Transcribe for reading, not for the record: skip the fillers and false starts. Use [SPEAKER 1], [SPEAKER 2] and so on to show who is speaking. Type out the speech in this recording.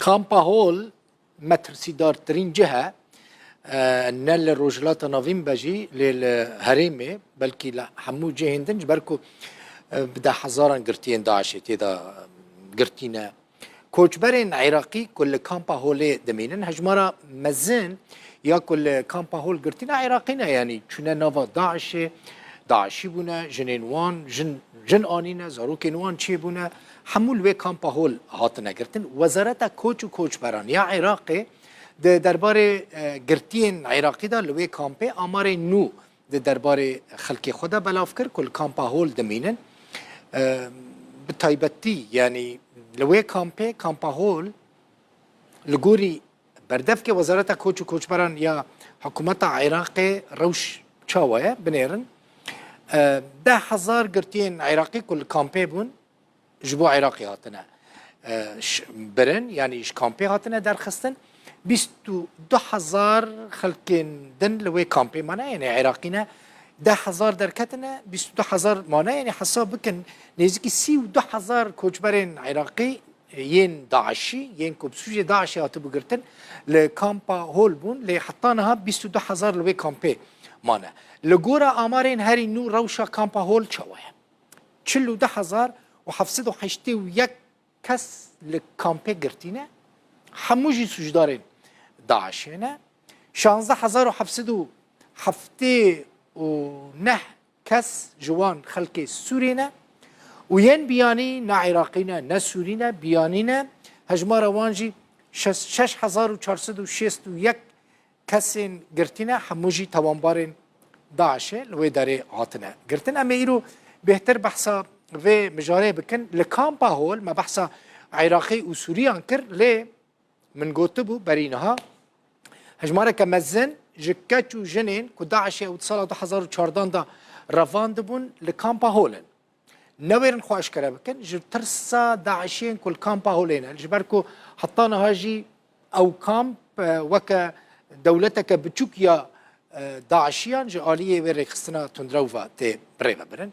[SPEAKER 1] كامبا هول مترسيدار ترين جهة نال الرجلات نافين بجي للهريمي بلكي لا حمو جهندن جبركو بدا حزارا قرتين داعشي تيدا قرتينا كوچبرين عراقي كل كامبا هولي دمينن هجمارا مزن يا كل كامبا هول قرتينا عراقينا يعني شنا نافا داعشي بونا جنينوان جن آنينا زاروكينوان چي بونا حمول وي كامبا هول هاتنا قرتن وزارتا كوچ و كوچبران يا عراقي ده درباره گرتین عراقی دا لوی کامپه آمار نو ده درباره خلقی خدا بلاف کر کل کامپا هول دمینن بتایبتی یعنی لوی کامپا هول لگوری بردف که وزارت کوچ و کوچبران یا حکومت عراقی روش چاوه بنیرن 10,000 گرتین عراقی کل کامپه بون جبو عراقی هاتنه برن یعنی اش کامپه هاتنه درخستن 22,000 خلقين دن لوي كامبي مانا يعني عراقينا 10,000 دركتنا 22,000 مانا يعني حساب بكن نيزكي 32,000 كوچبرين عراقي ين داعشي ين كوبسوجي داعشي هاتبو قرتن لكامبا هول بون لي حطانها 22,000 لوي كامبي مانا لقورا آمارين هاري نو روشا كامبا هول شوايا 42,000 وحفصدو حشتي ويك كس لكامبي قرتينا حموجي سجدارين داعشينا 16,709 كس جوان خلقي سورينا وين بياني نا عراقينا نا سورينا بيانينا هجمارا وانجي 6,461 كسين قرتنا حموجي توانبارين داعشي لوي داري عاطنا قرتنا اما ايرو بهتر بحثا في مجاري بكن لكامبا هول ما بحثا عراقي وسوري انكر ليه من قوتبو برينها هجمارة كمزن جكاتو جنين كو داعشي او تصالة 2014 دا رفان دبون لكامبا هولن نويرن خواش كرابكن جب ترسا داعشين كل كامبا هولين جبركو حطانا هاجي او كامب وكا دولتك بتشوكيا داعشيان جالية ويري خستنا تندروفا تي بريبا برن